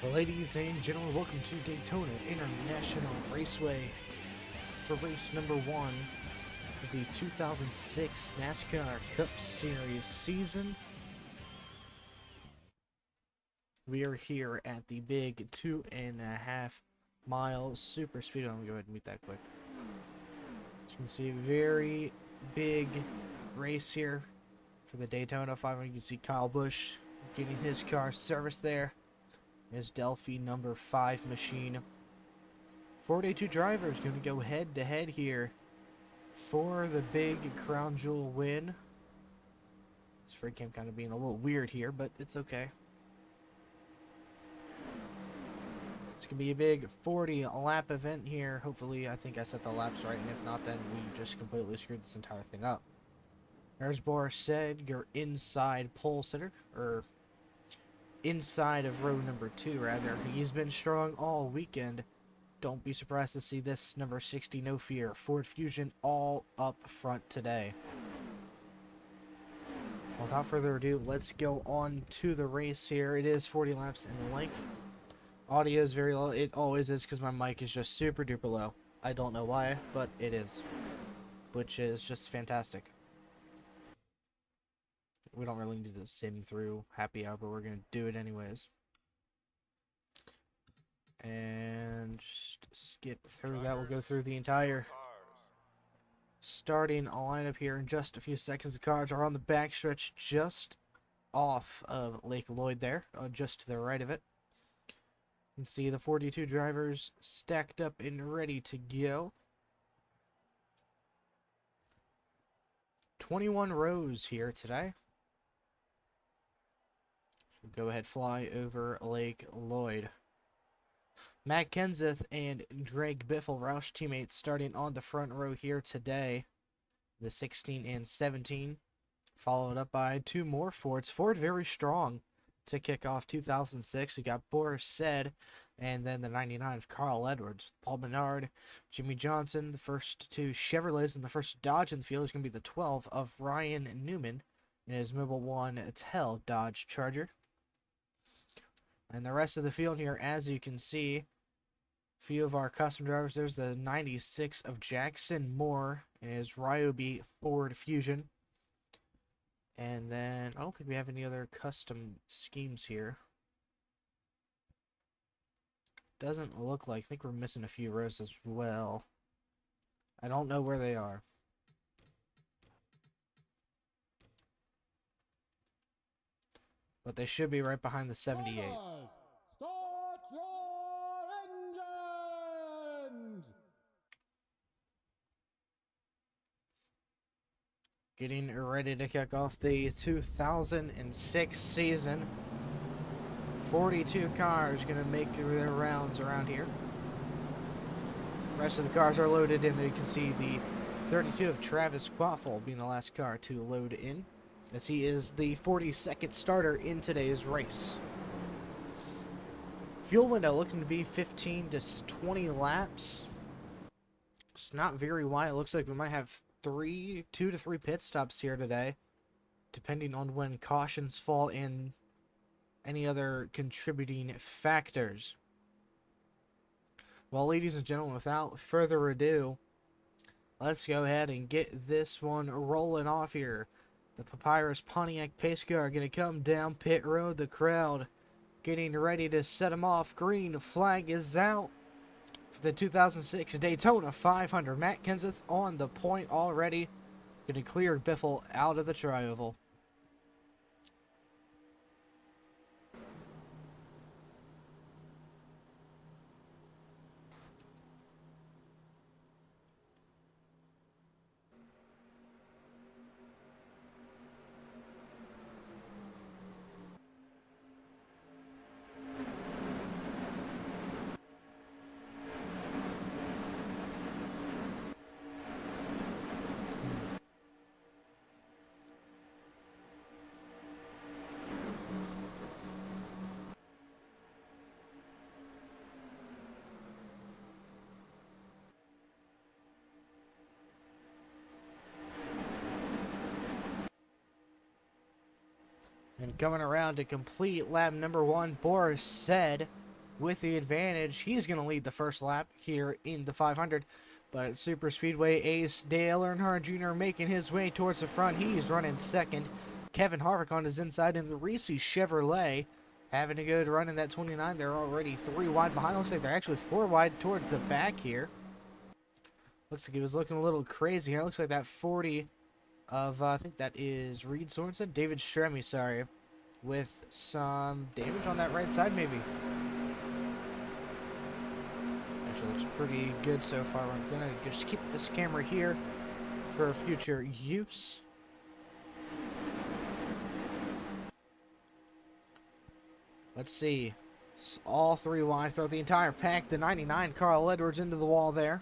Ladies and gentlemen, welcome to Daytona International Raceway for race number 1 of the 2006 NASCAR Cup Series season. We are here at the big 2.5 mile super speed. I'm going to go ahead and mute that quick. As you can see, a very big race here for the Daytona 500. You can see Kyle Busch getting his car serviced there. His Delphi number 5 machine. 42 drivers going to go head to head here for the big crown jewel win. This free cam kind of being a little weird here, but it's okay. It's going to be a big 40 lap event here. Hopefully, I think I set the laps right, and if not, then we just completely screwed this entire thing up. There's Boris said, your inside pole sitter, or inside of row number 2 rather. He's been strong all weekend. Don't be surprised to see this number 60 No Fear Ford Fusion all up front today. Without further ado, let's go on to the race here. It is 40 laps in length. Audio is very low. It always is because my mic is just super duper low. I don't know why, but it is, which is just fantastic. We don't really need to sim through happy hour, but we're going to do it anyways. And just skip through that. We'll go through the entire starting lineup here in just a few seconds. The cars are on the backstretch just off of Lake Lloyd there, just to the right of it. You can see the 42 drivers stacked up and ready to go. 21 rows here today. Go ahead, fly over Lake Lloyd. Matt Kenseth and Greg Biffle, Roush teammates, starting on the front row here today. The 16 and 17. Followed up by 2 more Fords. Ford very strong to kick off 2006. We got Boris Said, and then the 99 of Carl Edwards. Paul Menard, Jimmy Johnson, the first 2 Chevrolets, and the first Dodge in the field is going to be the 12 of Ryan Newman in his Mobile One Tell Dodge Charger. And the rest of the field here, as you can see, a few of our custom drivers. There's the 96 of Jackson Moore in his Ryobi Ford Fusion. And then, I don't think we have any other custom schemes here. Doesn't look like. I think we're missing a few rows as well. I don't know where they are. But they should be right behind the 78. Start your engines! Getting ready to kick off the 2006 season. 42 cars going to make their rounds around here. The rest of the cars are loaded in. There you can see the 32 of Travis Quaffle being the last car to load in, as he is the 42nd starter in today's race. Fuel window looking to be 15 to 20 laps. It's not very wide. It looks like we might have 2 to 3 pit stops here today, depending on when cautions fall and any other contributing factors. Well, ladies and gentlemen, without further ado, let's go ahead and get this one rolling off here. The Papyrus Pontiac pace car are going to come down pit road. The crowd getting ready to set them off. Green flag is out for the 2006 Daytona 500. Matt Kenseth on the point already. Going to clear Biffle out of the tri-oval. And coming around to complete lap number 1, Boris Said with the advantage. He's going to lead the first lap here in the 500. But Super Speedway ace Dale Earnhardt Jr. making his way towards the front. He's running second. Kevin Harvick on his inside in the Reese Chevrolet having to go to run in that 29. They're already 3 wide behind. Looks like they're actually 4 wide towards the back here. Looks like he was looking a little crazy here. Looks like that 40 of, I think that is Reed Sorensen? David Stremme, sorry. With some damage on that right side, maybe. Actually looks pretty good so far. I'm going to just keep this camera here for future use. Let's see. It's all 3 wide throughout the entire pack. The 99, Carl Edwards, into the wall there.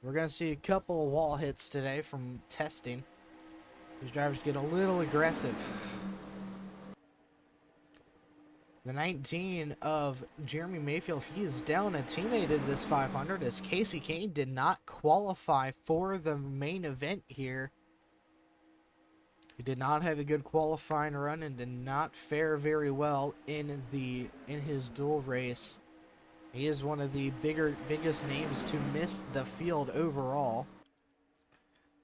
We're going to see a couple of wall hits today from testing. These drivers get a little aggressive. The 19 of Jeremy Mayfield, he is down a teammate in this 500 as Casey Kane did not qualify for the main event here. He did not have a good qualifying run and did not fare very well in his dual race. He is one of the biggest names to miss the field overall.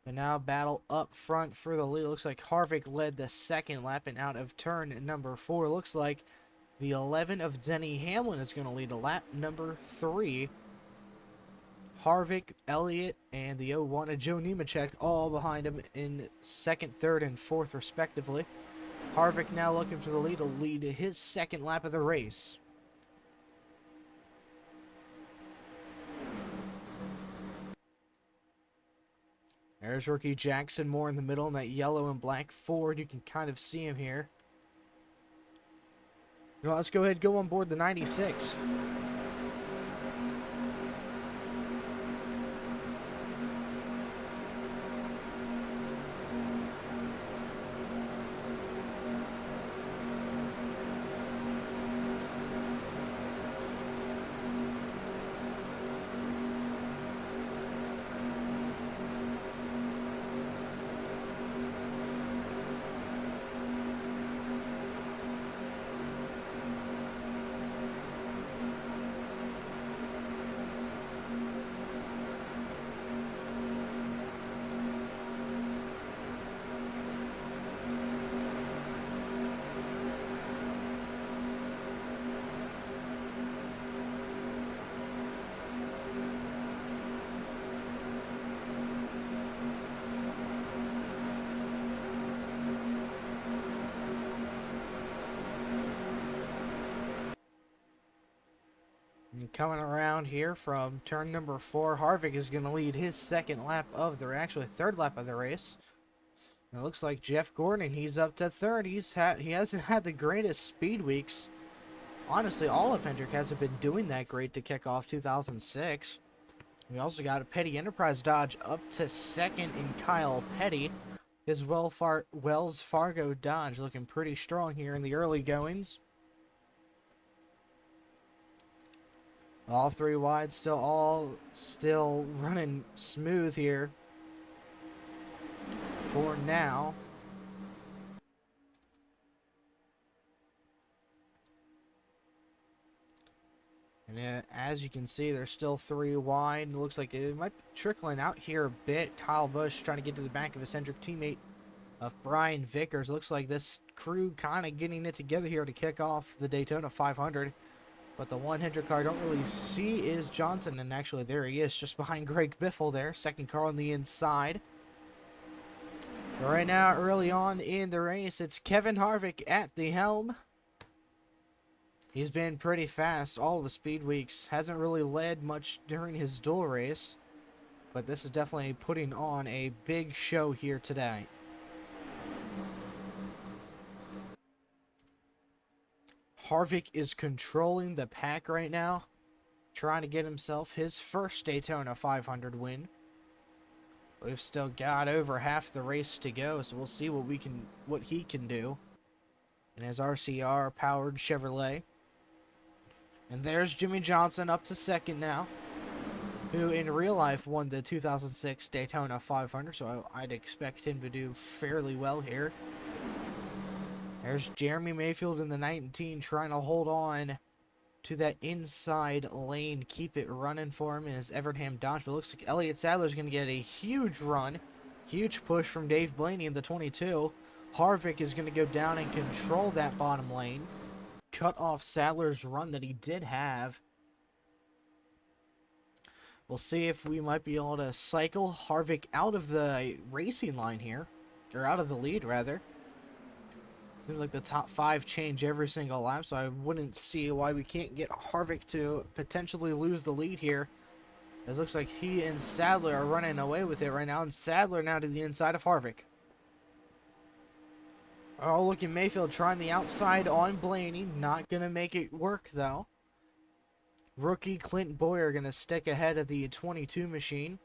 But now battle up front for the lead. Looks like Harvick led the second lap and out of turn number 4. Looks like the 11 of Denny Hamlin is going to lead a lap number 3. Harvick, Elliott, and the 01 of Joe Nemechek all behind him in second, third, and fourth respectively. Harvick now looking for the lead to lead his second lap of the race. There's rookie Jackson Moore in the middle in that yellow and black Ford. You can kind of see him here. Now let's go ahead and go on board the 96. Coming around here from turn number 4, Harvick is going to lead his second lap of the, actually third lap of the race. And it looks like Jeff Gordon, he's up to third. He hasn't had the greatest speed weeks. Honestly, all of Hendrick hasn't been doing that great to kick off 2006. We also got a Petty Enterprise Dodge up to second in Kyle Petty. His Wells Fargo Dodge looking pretty strong here in the early goings. All 3 wide, still running smooth here for now. And as you can see, they're still 3 wide. It looks like it might be trickling out here a bit. Kyle Busch trying to get to the back of his Hendrick teammate of Brian Vickers. Looks like this crew kind of getting it together here to kick off the Daytona 500. But the one Hendrick car I don't really see is Johnson, and actually there he is, just behind Greg Biffle there, second car on the inside. But right now, early on in the race, it's Kevin Harvick at the helm. He's been pretty fast all of the speed weeks, hasn't really led much during his dual race, but this is definitely putting on a big show here today. Harvick is controlling the pack right now, trying to get himself his first Daytona 500 win. We've still got over half the race to go, so we'll see what he can do in his RCR powered Chevrolet. And there's Jimmy Johnson up to second now, who in real life won the 2006 Daytona 500, so I'd expect him to do fairly well here. There's Jeremy Mayfield in the 19 trying to hold on to that inside lane. Keep it running for him as Evernham Dodge. But it looks like Elliott Sadler's going to get a huge run. Huge push from Dave Blaney in the 22. Harvick is going to go down and control that bottom lane. Cut off Sadler's run that he did have. We'll see if we might be able to cycle Harvick out of the racing line here. Or out of the lead, rather. Seems like the top 5 change every single lap, so I wouldn't see why we can't get Harvick to potentially lose the lead here. It looks like he and Sadler are running away with it right now, and Sadler now to the inside of Harvick. Oh, look at Mayfield trying the outside on Blaney. Not going to make it work, though. Rookie Clint Boyer going to stick ahead of the 22 machine.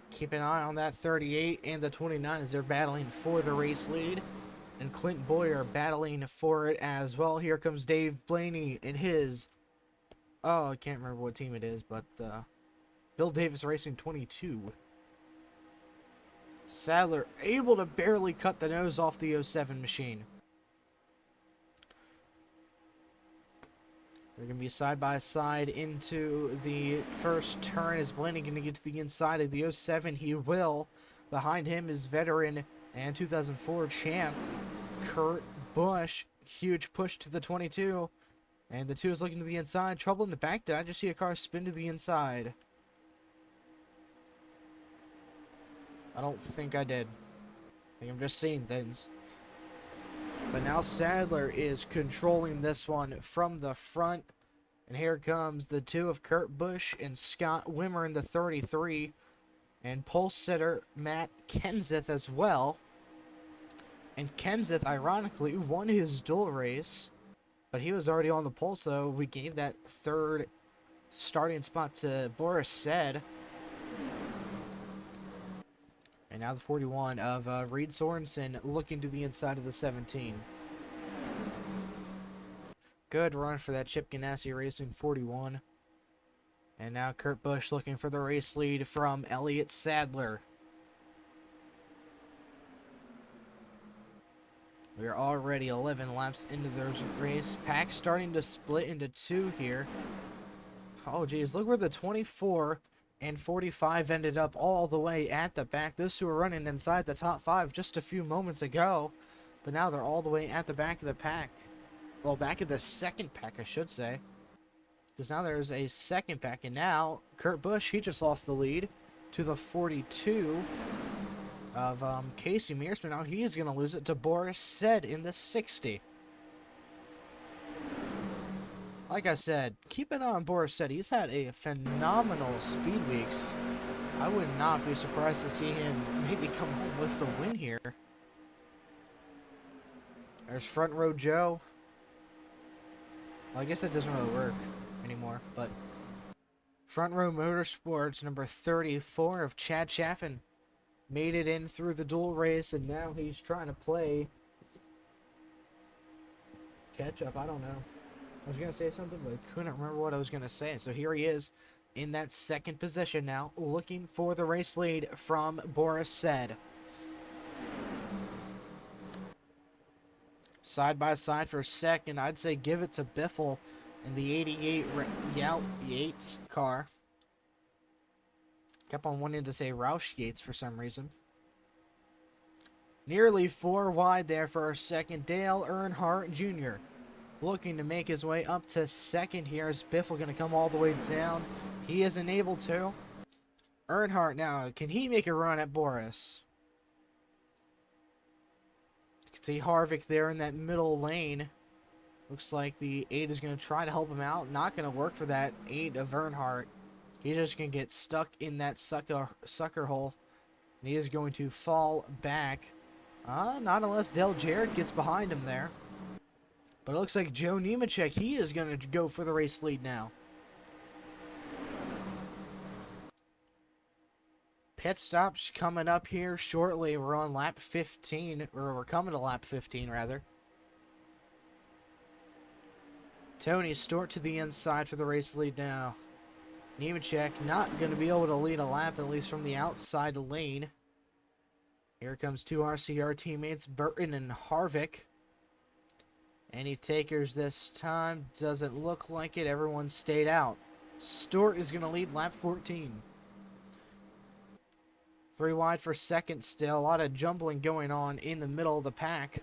Keep an eye on that 38 and the 29 as they're battling for the race lead. And Clint Boyer battling for it as well. Here comes Dave Blaney in his... Oh, I can't remember what team it is, but Bill Davis Racing 22. Sadler able to barely cut the nose off the 07 machine. They're going to be side by side into the first turn. Is Blaney going to get to the inside of the 07? He will. Behind him is veteran and 2004 champ Kurt Busch. Huge push to the 22. And the 2 is looking to the inside. Trouble in the back. Did I just see a car spin to the inside? I don't think I did. I think I'm just seeing things. But now Sadler is controlling this one from the front. And here comes the 2 of Kurt Busch and Scott Wimmer in the 33. And pole sitter Matt Kenseth as well. And Kenseth, ironically, won his dual race. But he was already on the pole, so we gave that 3rd starting spot to Boris Said. And now the 41 of Reed Sorensen looking to the inside of the 17. Good run for that Chip Ganassi Racing 41. And now Kurt Busch looking for the race lead from Elliott Sadler. We are already 11 laps into the race. Pack starting to split into 2 here. Oh geez, look where the 24 and 45 ended up all the way at the back. Those 2 were running inside the top 5 just a few moments ago. But now they're all the way at the back of the pack. Well, back of the second pack, I should say. Because now there's a second pack. And now, Kurt Busch, he just lost the lead to the 42 of Casey Mears. But now he is going to lose it to Boris Said in the 60. Like I said, keep an eye on Boris Said. He's had a phenomenal speed weeks. I would not be surprised to see him maybe come home with the win here. There's Front Row Joe. Well, I guess that doesn't really work anymore, but Front Row Motorsports, number 34 of Chad Chaffin, made it in through the dual race, and now he's trying to play catch up. I don't know. I was going to say something, but I couldn't remember what I was going to say. So here he is in that second position now, looking for the race lead from Boris Said. Side by side for second, I'd say give it to Biffle in the 88 Yates car. Kept on wanting to say Roush Yates for some reason. Nearly 4 wide there for our second. Dale Earnhardt Jr. looking to make his way up to second here. Is Biffle going to come all the way down? He isn't able to. Earnhardt now, can he make a run at Boris? You can see Harvick there in that middle lane. Looks like the 8 is going to try to help him out. Not going to work for that 8 of Earnhardt. He's just going to get stuck in that sucker hole. And he is going to fall back. Not unless Dale Jarrett gets behind him there. But it looks like Joe Nemechek, he is going to go for the race lead now. Pit stops coming up here shortly. We're on lap 15, or we're coming to lap 15 rather. Tony Stewart to the inside for the race lead now. Nemechek not going to be able to lead a lap, at least from the outside lane. Here comes 2 RCR teammates, Burton and Harvick. Any takers this time? Doesn't look like it. Everyone stayed out. Stewart is going to lead lap 14. 3 wide for second still. A lot of jumbling going on in the middle of the pack.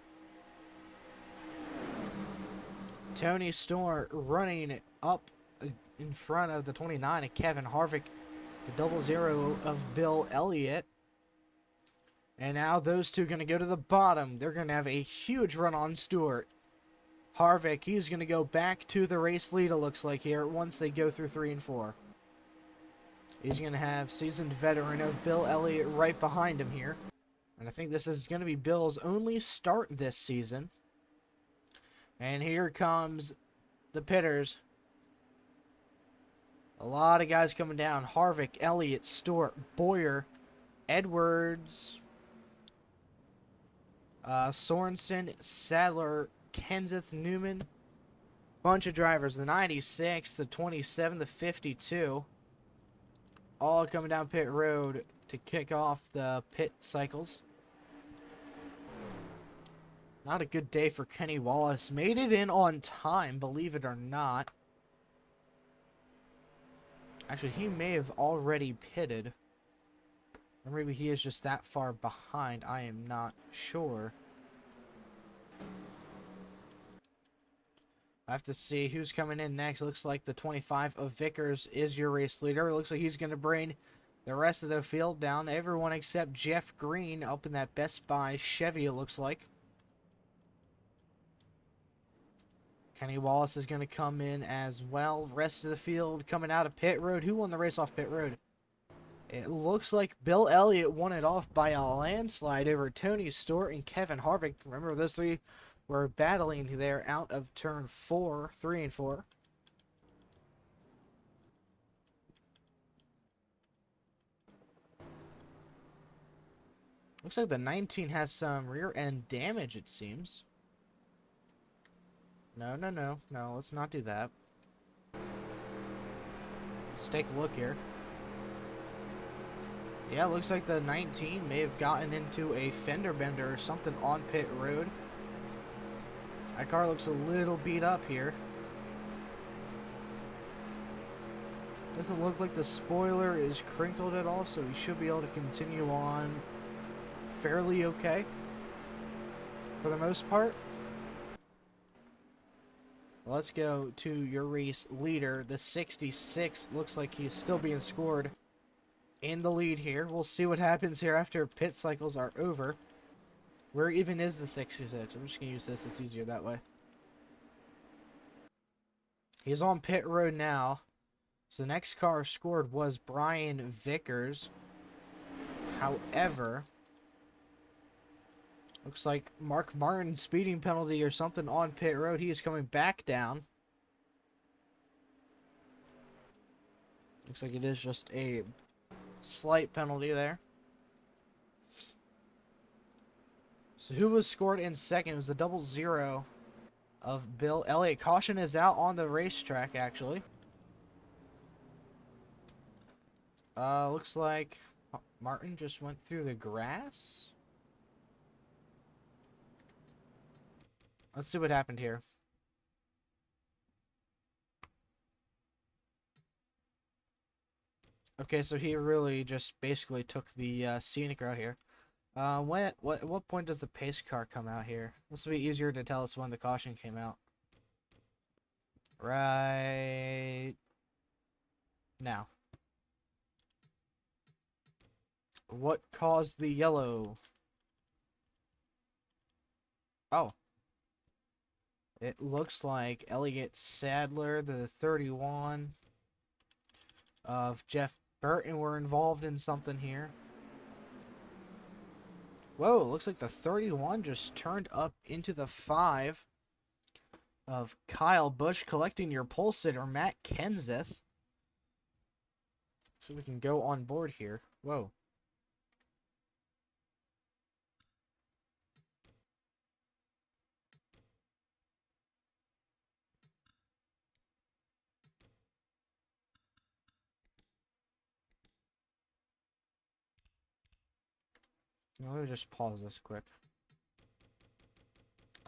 Tony Stewart running up in front of the 29 of Kevin Harvick. The 00 of Bill Elliott. And now those two are going to go to the bottom. They're going to have a huge run on Stewart. Harvick, he's going to go back to the race lead, it looks like here, once they go through 3 and 4. He's going to have seasoned veteran of Bill Elliott right behind him here. And I think this is going to be Bill's only start this season. And here comes the pitters. A lot of guys coming down. Harvick, Elliott, Stewart, Boyer, Edwards, Sorensen, Sadler, Kenseth, Newman. Bunch of drivers. The 96, the 27, the 52. All coming down pit road to kick off the pit cycles. Not a good day for Kenny Wallace. Made it in on time, believe it or not. Actually, he may have already pitted. Or maybe he is just that far behind. I am not sure. I have to see who's coming in next. Looks like the 25 of Vickers is your race leader. It looks like he's going to bring the rest of the field down. Everyone except Jeff Green up in that Best Buy Chevy, it looks like. Kenny Wallace is going to come in as well. Rest of the field coming out of pit road. Who won the race off pit road? It looks like Bill Elliott won it off by a landslide over Tony Stewart and Kevin Harvick. Remember, those three were battling there out of turn 3 and 4. Looks like the 19 has some rear end damage, it seems. No, let's not do that. Let's take a look here. Yeah, looks like the 19 may have gotten into a fender bender or something on pit road. That car looks a little beat up here. Doesn't look like the spoiler is crinkled at all, so we should be able to continue on fairly okay for the most part. Let's go to your race leader. The 66 looks like he's still being scored in the lead here. We'll see what happens here after pit cycles are over. Where even is the 66? I'm just going to use this. It's easier that way. He's on pit road now. So the next car scored was Brian Vickers. However, looks like Mark Martin's speeding penalty or something on pit road. He is coming back down. Looks like it is just a slight penalty there. So who was scored in second? It was the 00 of Bill Elliott. Caution is out on the racetrack, actually. Looks like Martin just went through the grass. Let's see what happened here. Okay, so he really just basically took the scenic route here. At what point does the pace car come out here? This will be easier to tell us when the caution came out. Right now. What caused the yellow? Oh. It looks like Elliott Sadler, the 31 of Jeff Burton were involved in something here. Whoa, looks like the 31 just turned up into the 5 of Kyle Busch, collecting your pole sitter, Matt Kenseth. So we can go on board here. Whoa. Let me just pause this quick.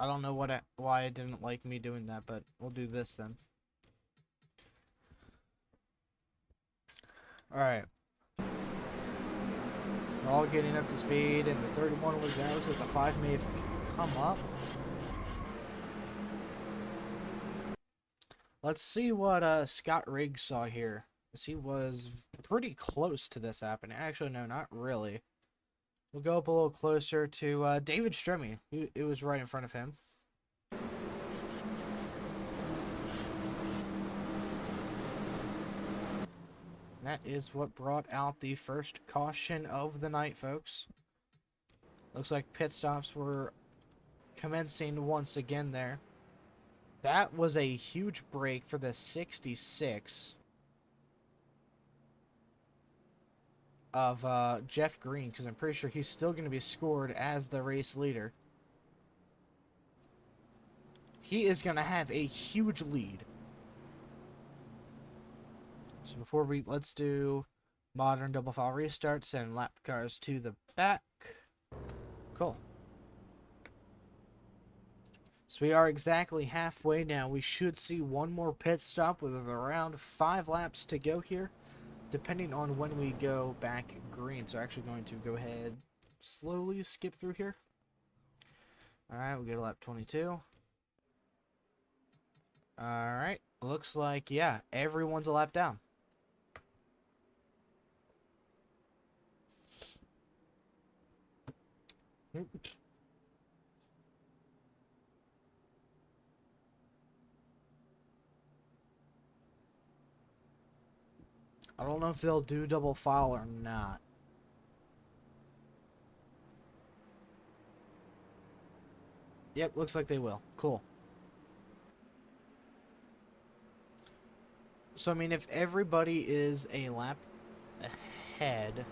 I don't know why it didn't like me doing that, but we'll do this then. Alright. We're all getting up to speed, and the 31 was out, so the 5 may have come up. Let's see what Scott Riggs saw here. He was pretty close to this happening. Actually, no, not really. We'll go up a little closer to David Stremme. It was right in front of him. That is what brought out the first caution of the night, folks. Looks like pit stops were commencing once again there. That was a huge break for the 66 of Jeff Green, because I'm pretty sure he's still going to be scored as the race leader. He is going to have a huge lead. So before let's do modern double file restart, send lap cars to the back. Cool. So we are exactly halfway now. We should see one more pit stop with around 5 laps to go here, depending on when we go back green. So we're actually going to go ahead, slowly skip through here. Alright, we'll go to lap 22. Alright, looks like, yeah, everyone's a lap down. I don't know if they'll do double file or not. Yep, looks like they will. Cool. So, I mean, if everybody is a lap ahead,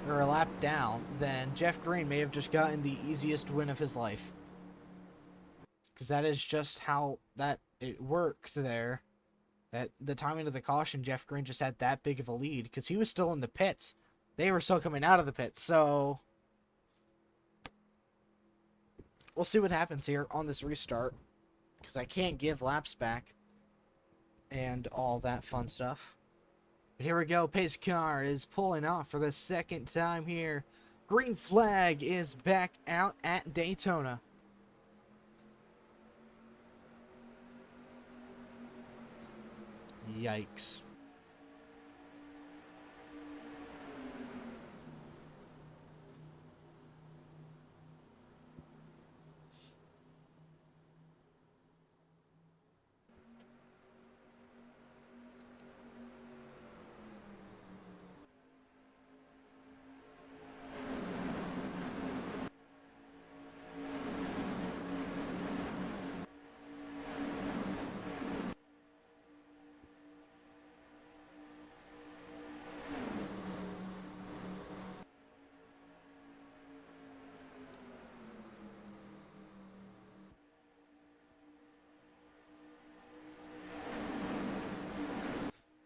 or a lap down, then Jeff Green may have just gotten the easiest win of his life. Because that is just how it worked there. That the timing of the caution, Jeff Green just had that big of a lead, because he was still in the pits. They were still coming out of the pits, so we'll see what happens here on this restart, because I can't give laps back and all that fun stuff. But here we go. Pace car is pulling off for the second time here. Green flag is back out at Daytona. Yikes.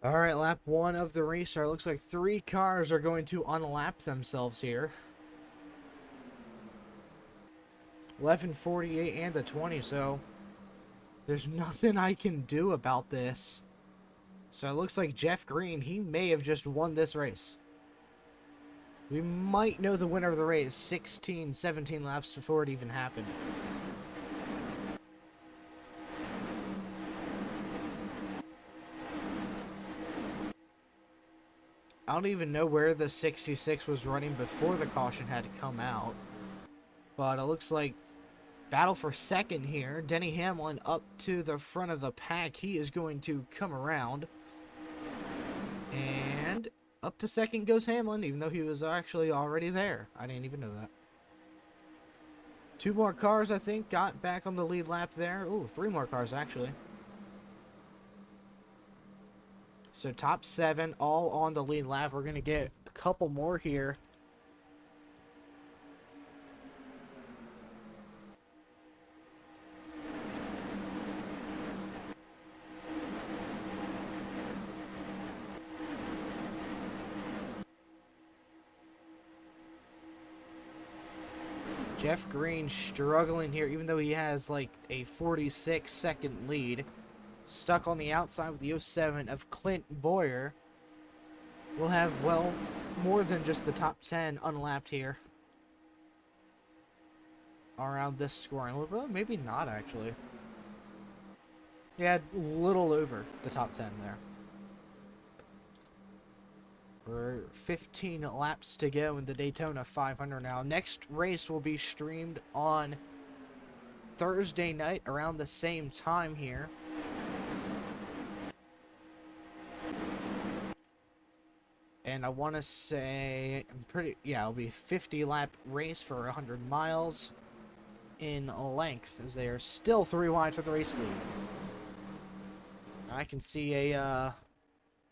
Alright, lap 1 of the restart. Looks like 3 cars are going to unlap themselves here. 11:48 and the 20, so there's nothing I can do about this. So it looks like Jeff Green, he may have just won this race. We might know the winner of the race 16, 17 laps before it even happened. I don't even know where the 66 was running before the caution had come out. But it looks like battle for second here. Denny Hamlin up to the front of the pack. He is going to come around. And up to second goes Hamlin, even though he was actually already there. I didn't even know that. 2 more cars, I think, got back on the lead lap there. Ooh, 3 more cars, actually. So top 7 all on the lead lap. We're going to get a couple more here. Jeff Green struggling here, even though he has like a 46-second lead. Stuck on the outside with the 07 of Clint Boyer. We'll have, well, more than just the top 10 unlapped here. Around this scoring. Well, maybe not, actually. Yeah, a little over the top 10 there. We're 15 laps to go in the Daytona 500 now. Next race will be streamed on Thursday night around the same time here. And I want to say, it'll be a 50 lap race for 100 miles in length, as they are still 3 wide for the race lead. I can see a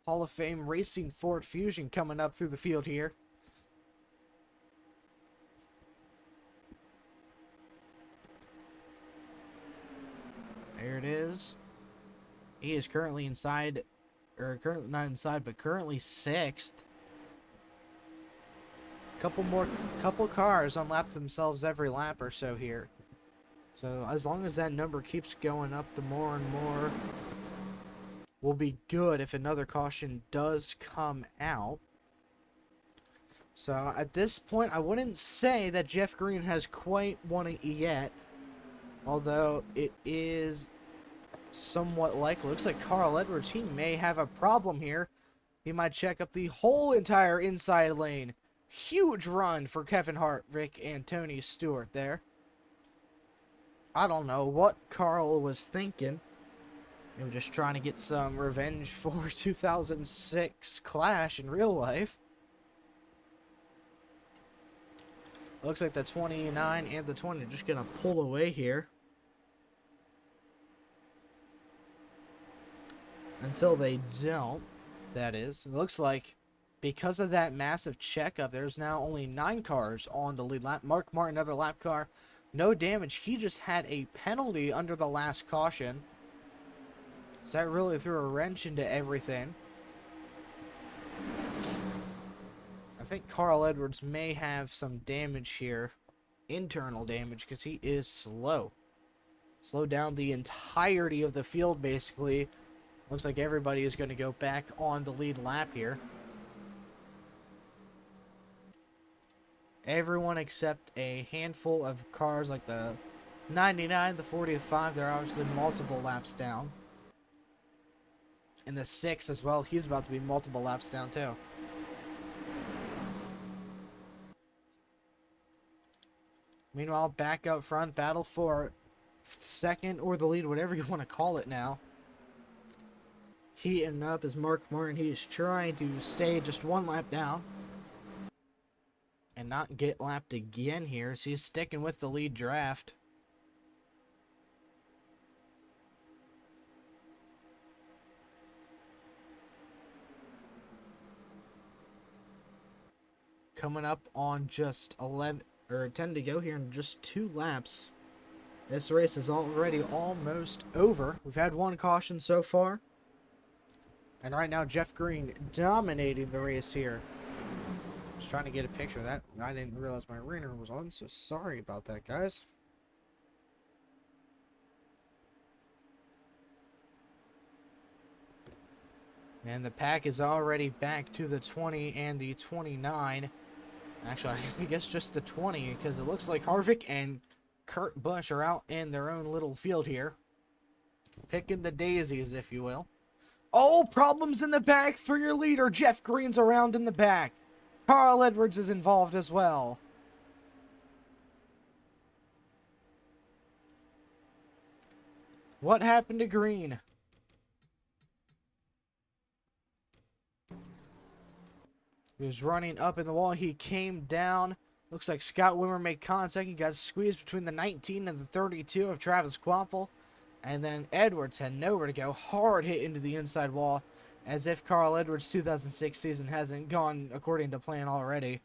Hall of Fame racing Ford Fusion coming up through the field here. There it is. He is currently inside, or currently not inside, but currently 6th. Couple cars unlap themselves every lap or so here. So as long as that number keeps going up, the more and more will be good if another caution does come out. So at this point, I wouldn't say that Jeff Green has quite won it yet, although it is somewhat likely. Looks like Carl Edwards, he may have a problem here. He might check up the whole entire inside lane. Huge run for Kevin Hartvick and Tony Stewart there. I don't know what Carl was thinking. He was just trying to get some revenge for 2006 Clash in real life. Looks like the 29 and the 20 are just going to pull away here. Until they don't, that is. It looks like because of that massive checkup, there's now only 9 cars on the lead lap. Mark Martin, another lap car. No damage. He just had a penalty under the last caution. So that really threw a wrench into everything. I think Carl Edwards may have some damage here. Internal damage, because he is slow. Slowed down the entirety of the field, basically. Looks like everybody is going to go back on the lead lap here. Everyone except a handful of cars like the 99, the 45, they're obviously multiple laps down. And the 6 as well, he's about to be multiple laps down too. Meanwhile, back up front, battle for second or the lead, whatever you want to call it now. Heating up is Mark Martin. He is trying to stay just 1 lap down and not get lapped again here, so he's sticking with the lead draft. Coming up on just 11 or 10 to go here in just 2 laps. This race is already almost over. We've had 1 caution so far. And right now Jeff Green dominating the race here. Just trying to get a picture of that. I didn't realize my ringer was on, so sorry about that, guys. And the pack is already back to the 20 and the 29. Actually, I guess just the 20, because it looks like Harvick and Kurt Busch are out in their own little field here. Picking the daisies, if you will. Oh, problems in the back for your leader. Jeff Green's around in the back. Carl Edwards is involved as well. What happened to Green? He was running up in the wall. He came down. Looks like Scott Wimmer made contact. He got squeezed between the 19 and the 32 of Travis Kvapil. And then Edwards had nowhere to go. Hard hit into the inside wall. As if Carl Edwards' 2006 season hasn't gone according to plan already.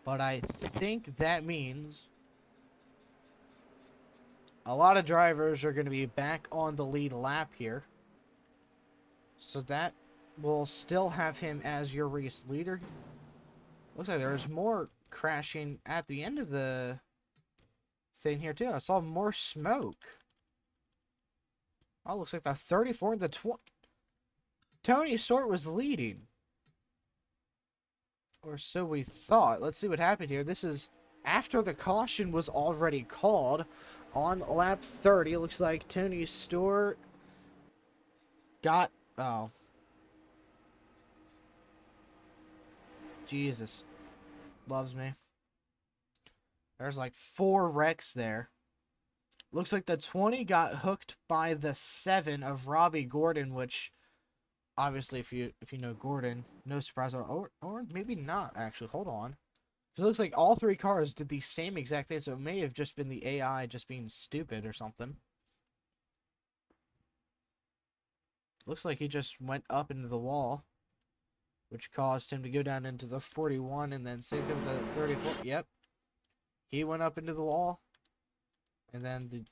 But I think that means a lot of drivers are going to be back on the lead lap here. So that will still have him as your race leader. Looks like there's more crashing at the end of the thing here too. I saw more smoke. Oh, looks like the 34 and the 20. Tony Stewart was leading. Or so we thought. Let's see what happened here. This is after the caution was already called on lap 30. It looks like Tony Stewart got... Oh. Jesus. Loves me. There's like 4 wrecks there. Looks like the 20 got hooked by the 7 of Robbie Gordon, which obviously if you know Gordon, no surprise at all. Or maybe not actually. Hold on. It looks like all 3 cars did the same exact thing, so it may have just been the AI just being stupid or something. Looks like he just went up into the wall, which caused him to go down into the 41, and then same thing with the 34. Yep. He went up into the wall, and then the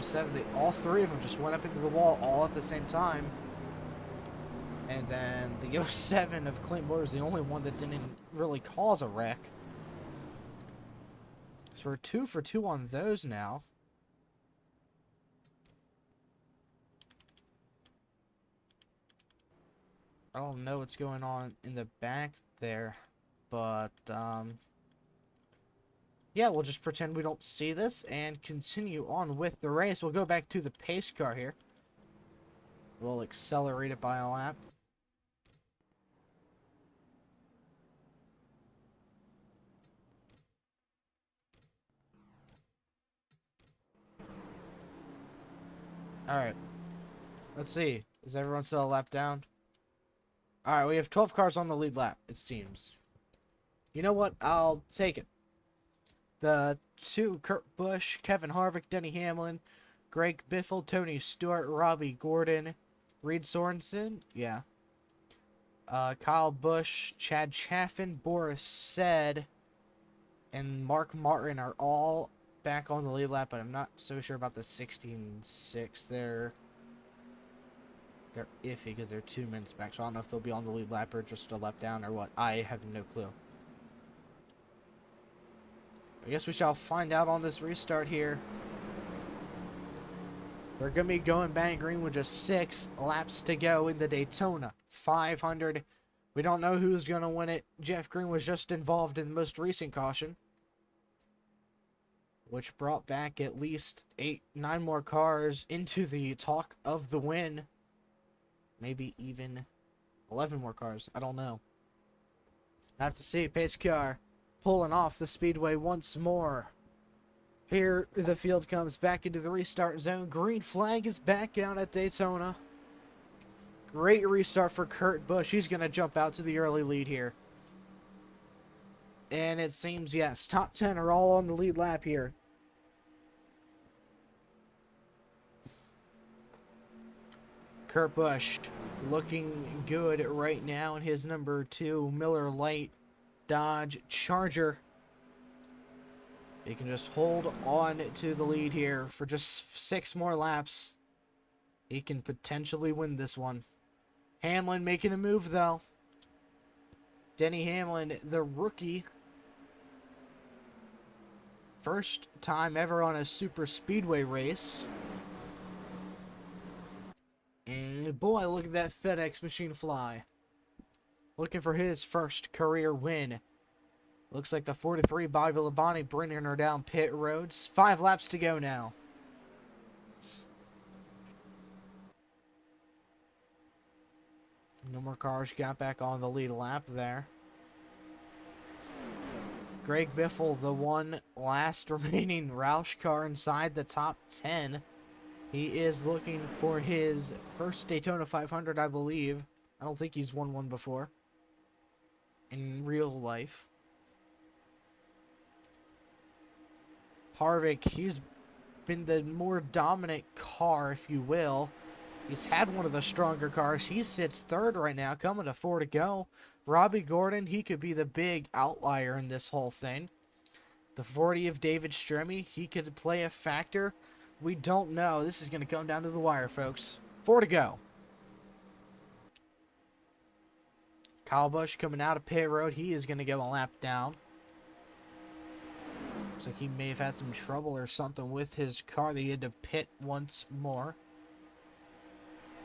07, all 3 of them just went up into the wall all at the same time. And then the 07 of Clint Moore was the only one that didn't really cause a wreck. So we're 2 for 2 on those now. I don't know what's going on in the back there, but yeah, we'll just pretend we don't see this and continue on with the race. We'll go back to the pace car here. We'll accelerate it by a lap. Alright. Let's see. Is everyone still a lap down? Alright, we have 12 cars on the lead lap, it seems. You know what? I'll take it. The 2, Kurt Busch, Kevin Harvick, Denny Hamlin, Greg Biffle, Tony Stewart, Robbie Gordon, Reed Sorensen, yeah. Kyle Busch, Chad Chaffin, Boris Said, and Mark Martin are all back on the lead lap, but I'm not so sure about the 16.6. They're iffy because they're 2 minutes back, so I don't know if they'll be on the lead lap or just a lap down or what. I have no clue. I guess we shall find out on this restart here. We're going to be going bang green with just 6 laps to go in the Daytona 500. We don't know who's going to win it. Jeff Green was just involved in the most recent caution, which brought back at least 9 more cars into the talk of the win. Maybe even 11 more cars. I don't know. I have to see. Pace car pulling off the speedway once more. Here the field comes back into the restart zone. Green flag is back out at Daytona. Great restart for Kurt Busch. He's going to jump out to the early lead here. And it seems, yes, top 10 are all on the lead lap here. Kurt Busch looking good right now in his number 2 Miller Lite Dodge Charger. He can just hold on to the lead here for just 6 more laps. He can potentially win this one. Hamlin making a move though. Denny Hamlin, the rookie. First time ever on a super speedway race. And boy, look at that FedEx machine fly. Looking for his first career win. Looks like the 43 Bobby Labonte bringing her down pit roads. 5 laps to go now. No more cars got back on the lead lap there. Greg Biffle, the one last remaining Roush car inside the top 10. He is looking for his first Daytona 500, I believe. I don't think he's won one before in real life. Harvick, he's been the more dominant car, if you will. He's had one of the stronger cars. He sits 3rd right now, coming to 4 to go. Robbie Gordon, he could be the big outlier in this whole thing. The 40 of David Stremme, he could play a factor. We don't know. This is going to come down to the wire, folks. 4 to go. Kyle Busch coming out of pit road. He is going to go a lap down. like he may have had some trouble or something with his car that he had to pit once more.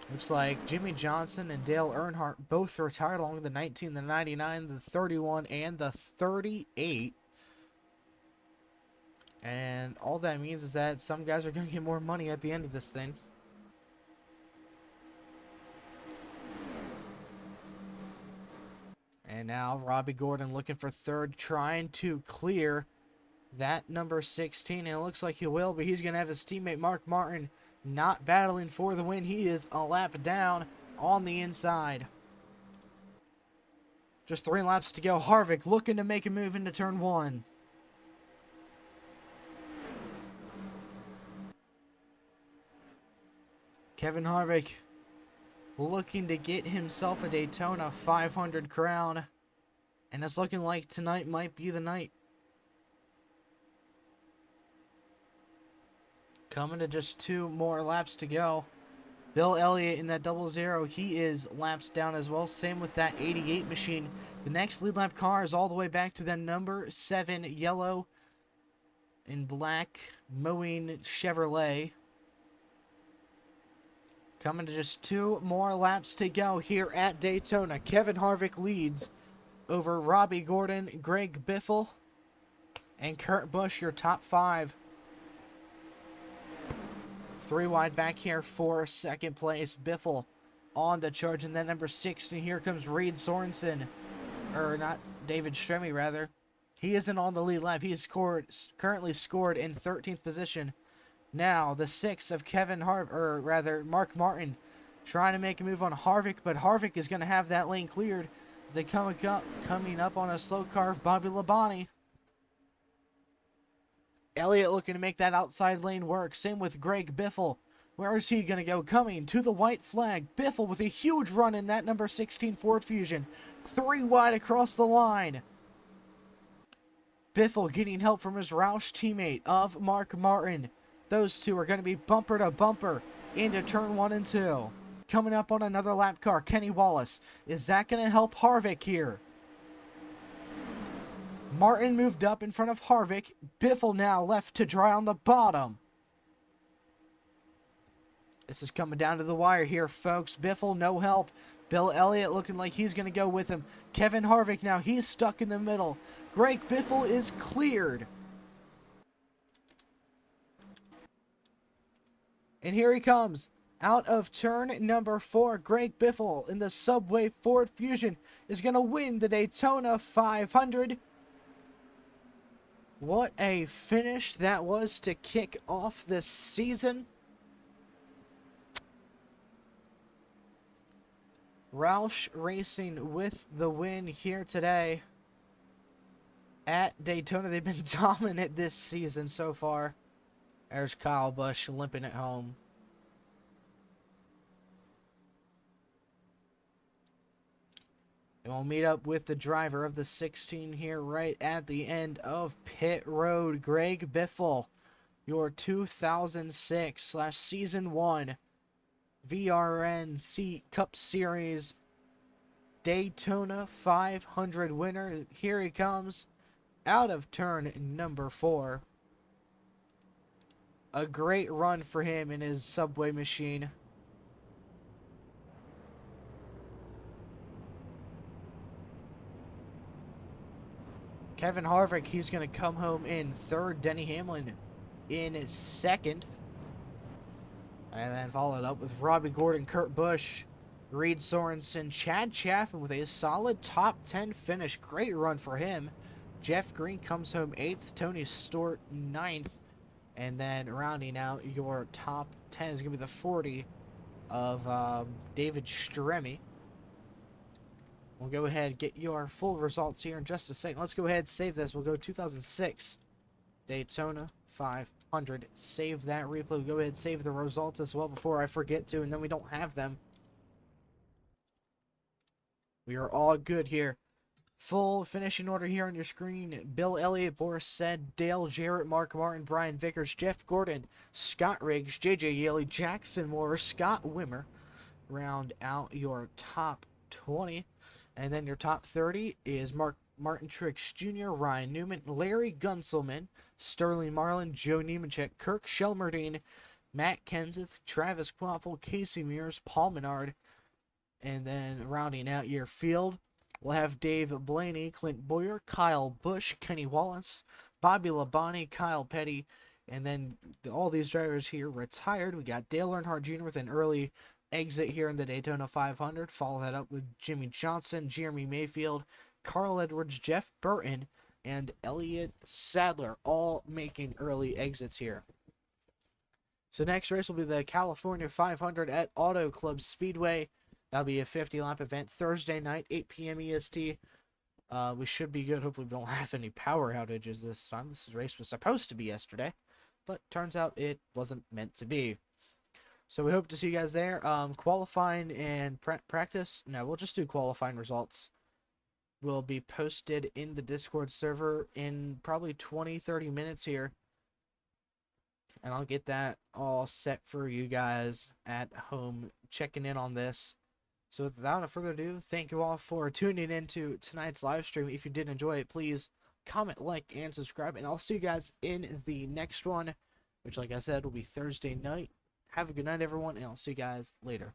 Looks like Jimmy Johnson and Dale Earnhardt both retired along with the 19, the 99, the 31, and the 38. And all that means is that some guys are going to get more money at the end of this thing. And now Robbie Gordon looking for third, trying to clear that number 16. And it looks like he will, but he's going to have his teammate Mark Martin not battling for the win. He is a lap down on the inside. Just 3 laps to go. Harvick looking to make a move into turn 1. Kevin Harvick looking to get himself a Daytona 500 crown. And it's looking like tonight might be the night. Coming to just 2 more laps to go. Bill Elliott in that 00, he is laps down as well. Same with that 88 machine. The next lead lap car is all the way back to the number 7 yellow and black mowing Chevrolet. Coming to just 2 more laps to go here at Daytona. Kevin Harvick leads over Robbie Gordon, Greg Biffle, and Kurt Busch, your top 5. 3 wide back here for second place. Biffle on the charge. And then number 16, here comes Reed Sorensen. Or not, David Stremme, rather. He isn't on the lead lap. He is currently scored in 13th position. Now, the 6 of Mark Martin trying to make a move on Harvick. But Harvick is going to have that lane cleared as they coming up on a slow car of Bobby Labonte. Elliott looking to make that outside lane work. Same with Greg Biffle. Where is he going to go? Coming to the white flag. Biffle with a huge run in that number 16 Ford Fusion. 3 wide across the line. Biffle getting help from his Roush teammate of Mark Martin. Those two are going to be bumper to bumper into turn 1 and 2. Coming up on another lap car, Kenny Wallace. Is that going to help Harvick here? Martin moved up in front of Harvick. Biffle now left to dry on the bottom. This is coming down to the wire here, folks. Biffle, no help. Bill Elliott looking like he's going to go with him. Kevin Harvick now, he's stuck in the middle. Greg Biffle is cleared. And here he comes. Out of turn number 4, Greg Biffle in the Subway Ford Fusion is going to win the Daytona 500. What a finish that was to kick off this season. Roush Racing with the win here today at Daytona. They've been dominant this season so far. There's Kyle Busch limping at home. And we'll meet up with the driver of the 16 here right at the end of pit road. Greg Biffle, your 2006/Season 1 VRN Cup Series Daytona 500 winner. Here he comes out of turn number 4. A great run for him in his Subway machine. Kevin Harvick, he's going to come home in 3rd. Denny Hamlin in 2nd. And then followed up with Robbie Gordon, Kurt Busch, Reed Sorensen, Chad Chaffin with a solid top 10 finish. Great run for him. Jeff Green comes home 8th. Tony Stewart 9th. And then rounding out your top 10 is going to be the 40 of David Stremme. We'll go ahead and get your full results here in just a second. Let's go ahead and save this. We'll go 2006 Daytona 500. Save that replay. We'll go ahead and save the results as well before I forget to, and then we don't have them. We are all good here. Full finishing order here on your screen. Bill Elliott, Boris Said, Dale Jarrett, Mark Martin, Brian Vickers, Jeff Gordon, Scott Riggs, JJ Yeley, Jackson Moore, Scott Wimmer. Round out your top 20. And then your top 30 is Mark Martin Truex Jr., Ryan Newman, Larry Gunselman, Sterling Marlin, Joe Nemechek, Kirk Shelmerdine, Matt Kenseth, Travis Kvapil, Casey Mears, Paul Menard, and then rounding out your field, we'll have Dave Blaney, Clint Boyer, Kyle Busch, Kenny Wallace, Bobby Labonte, Kyle Petty, and then all these drivers here retired. We got Dale Earnhardt Jr. with an early exit here in the Daytona 500. Follow that up with Jimmy Johnson, Jeremy Mayfield, Carl Edwards, Jeff Burton, and Elliott Sadler, all making early exits here. So next race will be the California 500 at Auto Club Speedway. That'll be a 50-lap event Thursday night, 8 p.m. EST. We should be good. Hopefully we don't have any power outages this time. This race was supposed to be yesterday, but turns out it wasn't meant to be. So we hope to see you guys there. Qualifying and practice. No, we'll just do qualifying results. Will be posted in the Discord server in probably 20-30 minutes here. And I'll get that all set for you guys at home checking in on this. So without further ado, thank you all for tuning into tonight's live stream. If you did enjoy it, please comment, like, and subscribe. And I'll see you guys in the next one, which, like I said, will be Thursday night. Have a good night, everyone, and I'll see you guys later.